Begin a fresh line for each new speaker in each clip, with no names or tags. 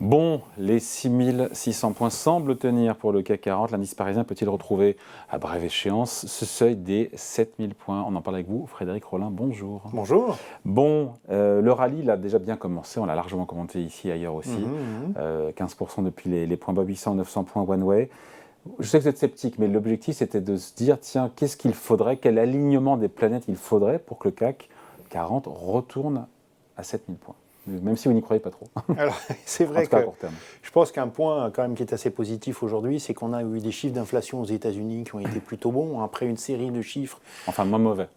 Bon, les 6600 points semblent tenir pour le CAC 40. L'indice parisien peut-il retrouver à brève échéance ce seuil des 7000 points? On en parle avec vous, Frédéric Rollin, bonjour.
Bonjour.
Bon, le rallye il a déjà bien commencé, on l'a largement commenté ici et ailleurs aussi. 15% depuis les points bas, 800, 900 points one way. Je sais que vous êtes sceptique, mais l'objectif c'était de se dire, tiens, qu'est-ce qu'il faudrait, quel alignement des planètes il faudrait pour que le CAC 40 retourne à 7000 points? Même si vous n'y croyez pas trop.
Alors, c'est vrai
que
je pense qu'un point quand même qui est assez positif aujourd'hui, c'est qu'on a eu des chiffres d'inflation aux États-Unis qui ont été plutôt bons, après une série de chiffres.
Enfin, moins mauvais.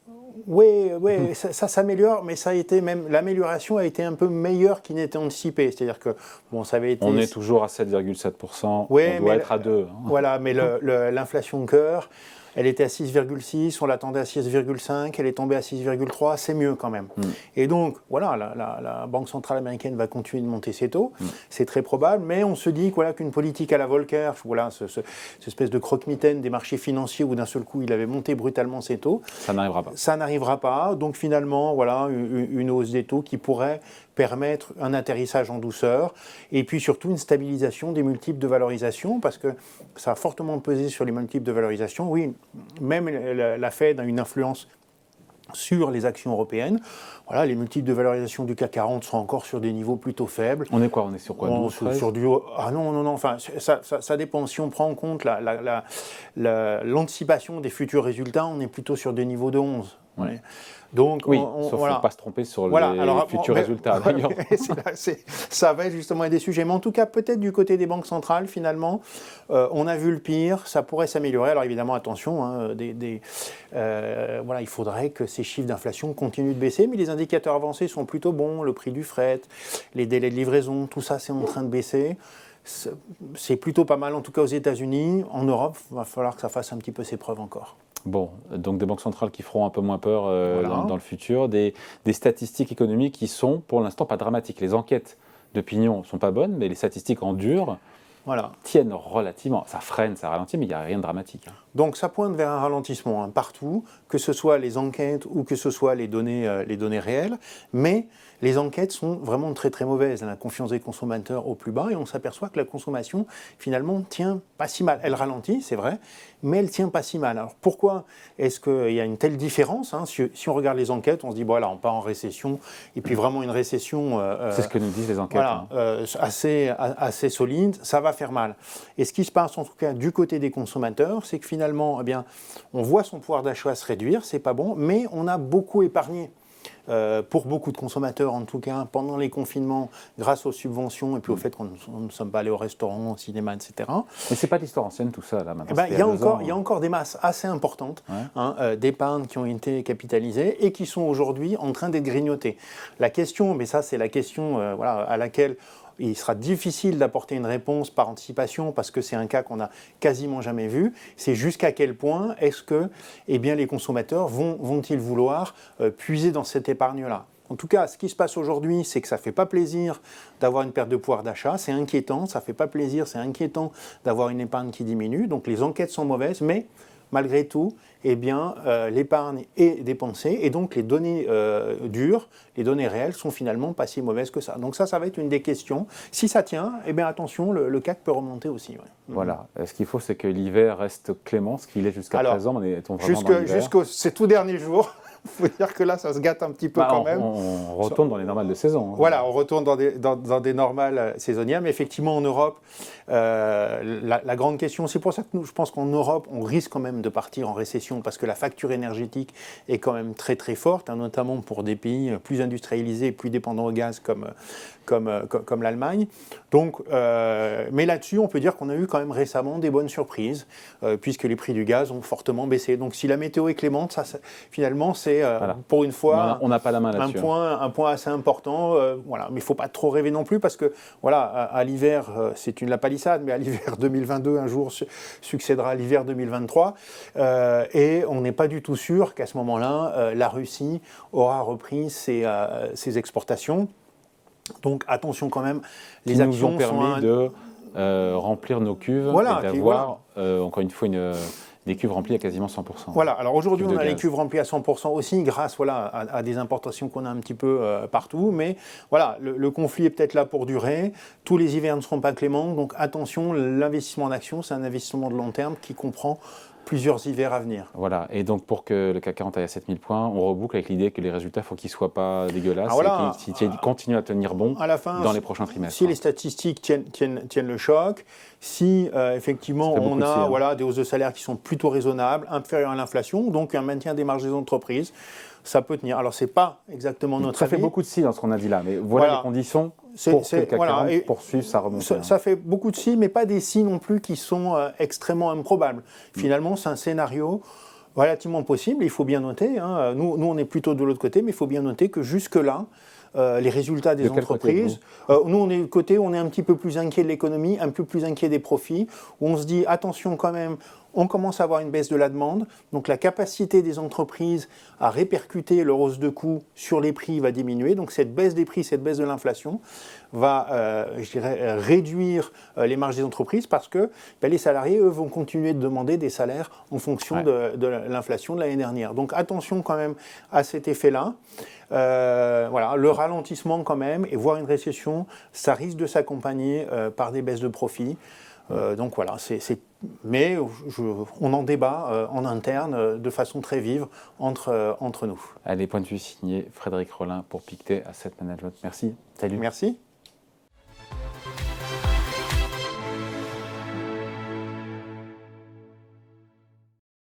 Oui, ça s'améliore, mais ça a été même l'amélioration a été un peu meilleure qu'il n'était anticipé. C'est-à-dire que bon, ça avait été.
On est toujours à 7,7%.
Ouais,
on doit être à 2.
Voilà, mais l'inflation cœur. Elle était à 6,6, on l'attendait à 6,5, elle est tombée à 6,3, c'est mieux quand même. Et donc, voilà, la Banque centrale américaine va continuer de monter ses taux, c'est très probable, mais on se dit voilà, qu'une politique à la Volcker, voilà, cette espèce de croque-mitaine des marchés financiers où d'un seul coup il avait monté brutalement ses taux,
ça n'arrivera pas.
Ça n'arrivera pas, donc finalement, voilà, une hausse des taux qui pourrait permettre un atterrissage en douceur, et puis surtout une stabilisation des multiples de valorisation, parce que ça a fortement pesé sur les multiples de valorisation. Oui, même la Fed a une influence sur les actions européennes. Voilà, les multiples de valorisation du CAC 40 sont encore sur des niveaux plutôt faibles.
On est quoi? On est sur quoi? 12, 13
sur du... Ah non, enfin, ça dépend. Si on prend en compte l'anticipation des futurs résultats, on est plutôt sur des niveaux de 11. Ouais. Donc,
oui, sauf qu'il ne faut pas se tromper sur les futurs résultats. D'ailleurs.
Ça va être justement un des sujets. Mais en tout cas, peut-être du côté des banques centrales, finalement, on a vu le pire, ça pourrait s'améliorer. Alors évidemment, attention, hein, voilà, il faudrait que ces chiffres d'inflation continuent de baisser, mais les indicateurs avancés sont plutôt bons. Le prix du fret, les délais de livraison, tout ça, c'est en train de baisser. C'est plutôt pas mal, en tout cas aux États-Unis. En Europe, il va falloir que ça fasse un petit peu ses preuves encore.
Bon, donc des banques centrales qui feront un peu moins peur dans le futur, des statistiques économiques qui sont pour l'instant pas dramatiques. Les enquêtes d'opinion ne sont pas bonnes, mais les statistiques en dur tiennent relativement. Ça freine, ça ralentit, mais il n'y a rien de dramatique.
Donc ça pointe vers un ralentissement partout, que ce soit les enquêtes ou que ce soit les données réelles, mais les enquêtes sont vraiment très très mauvaises. La confiance des consommateurs au plus bas, et on s'aperçoit que la consommation finalement tient pas si mal. Elle ralentit, c'est vrai, mais elle tient pas si mal. Alors pourquoi est-ce qu'il y a une telle différence, hein? Si on regarde les enquêtes, on se dit voilà, on part en récession, et puis vraiment une récession.
C'est ce que nous disent les enquêtes.
Voilà, assez solide, ça va faire mal. Et ce qui se passe en tout cas du côté des consommateurs, c'est que finalement, eh bien, on voit son pouvoir d'achat se réduire, c'est pas bon, mais on a beaucoup épargné. Pour beaucoup de consommateurs, en tout cas, pendant les confinements, grâce aux subventions et puis au fait qu'on ne sommes pas allés au restaurant, au cinéma, etc.
Mais c'est pas l'histoire ancienne tout ça, là, maintenant.
Il y a encore des masses assez importantes d'épargne qui ont été capitalisées et qui sont aujourd'hui en train d'être grignotées. La question, mais ça c'est la question à laquelle il sera difficile d'apporter une réponse par anticipation parce que c'est un cas qu'on n'a quasiment jamais vu. C'est jusqu'à quel point est-ce que les consommateurs vont-ils vouloir puiser dans cette épargne-là. En tout cas, ce qui se passe aujourd'hui, c'est que ça ne fait pas plaisir d'avoir une perte de pouvoir d'achat, c'est inquiétant, ça ne fait pas plaisir, c'est inquiétant d'avoir une épargne qui diminue. Donc les enquêtes sont mauvaises, mais malgré tout, l'épargne est dépensée et donc les données dures, les données réelles sont finalement pas si mauvaises que ça. Donc ça va être une des questions. Si ça tient, attention, le CAC peut remonter aussi. Ouais.
Voilà. Ce qu'il faut, c'est que l'hiver reste clément, ce qu'il est jusqu'à présent.
Jusqu'aux ces tout derniers jours. Il faut dire que là, ça se gâte un petit peu quand même.
On retourne dans les normales de saison.
Voilà, on retourne dans des normales saisonnières. Mais effectivement, en Europe, la grande question, c'est pour ça que je pense qu'en Europe, on risque quand même de partir en récession parce que la facture énergétique est quand même très très forte, notamment pour des pays plus industrialisés, plus dépendants au gaz comme l'Allemagne. Donc, mais là-dessus, on peut dire qu'on a eu quand même récemment des bonnes surprises puisque les prix du gaz ont fortement baissé. Donc, si la météo est clémente, finalement, c'est pour une fois
on n'a pas la main là-dessus.
un point assez important. Mais il ne faut pas trop rêver non plus parce que à l'hiver, c'est la palissade, mais à l'hiver 2022, un jour succédera à l'hiver 2023. Et on n'est pas du tout sûr qu'à ce moment-là, la Russie aura repris ses exportations. Donc attention quand même,
les actions nous ont permis de remplir nos cuves et d'avoir encore une fois une des cuves remplies à quasiment 100%.
Voilà, alors aujourd'hui on a les
gaz.
cuves remplies à 100% aussi grâce à des importations qu'on a un petit peu partout, mais voilà, le conflit est peut-être là pour durer, tous les hivers ne seront pas cléments, donc attention, l'investissement en action c'est un investissement de long terme qui comprend plusieurs hivers à venir.
Voilà, et donc pour que le CAC 40 aille à 7000 points, on reboucle avec l'idée que les résultats, il faut qu'ils ne soient pas dégueulasses et qu'ils continuent à tenir bon
à la fin,
dans les prochains trimestres.
Si les statistiques tiennent le choc, si effectivement on a des hausses de salaire qui sont plutôt raisonnables, inférieures à l'inflation, donc un maintien des marges des entreprises, ça peut tenir. Alors, ce n'est pas exactement notre avis.
Ça fait beaucoup de si dans ce qu'on a dit là, mais voilà les conditions pour que le CAC 40 poursuive sa remontée.
Ça fait beaucoup de si, mais pas des si non plus qui sont extrêmement improbables. Finalement, c'est un scénario relativement possible, il faut bien noter. Hein. Nous, on est plutôt de l'autre côté, mais il faut bien noter que jusque-là, les résultats des entreprises. Nous, on est un petit peu plus inquiet de l'économie, un peu plus inquiet des profits, où on se dit, attention quand même, on commence à avoir une baisse de la demande, donc la capacité des entreprises à répercuter leur hausse de coûts sur les prix va diminuer, donc cette baisse des prix, cette baisse de l'inflation va, réduire les marges des entreprises parce que les salariés, eux, vont continuer de demander des salaires en fonction de l'inflation de l'année dernière. Donc attention quand même à cet effet-là. Le ralentissement quand même, et voire une récession, ça risque de s'accompagner par des baisses de profits. Donc voilà, mais on en débat en interne de façon très vive entre nous.
Allez, point de vue signé Frédéric Rollin pour Pictet Asset Management. Merci. Salut.
Merci.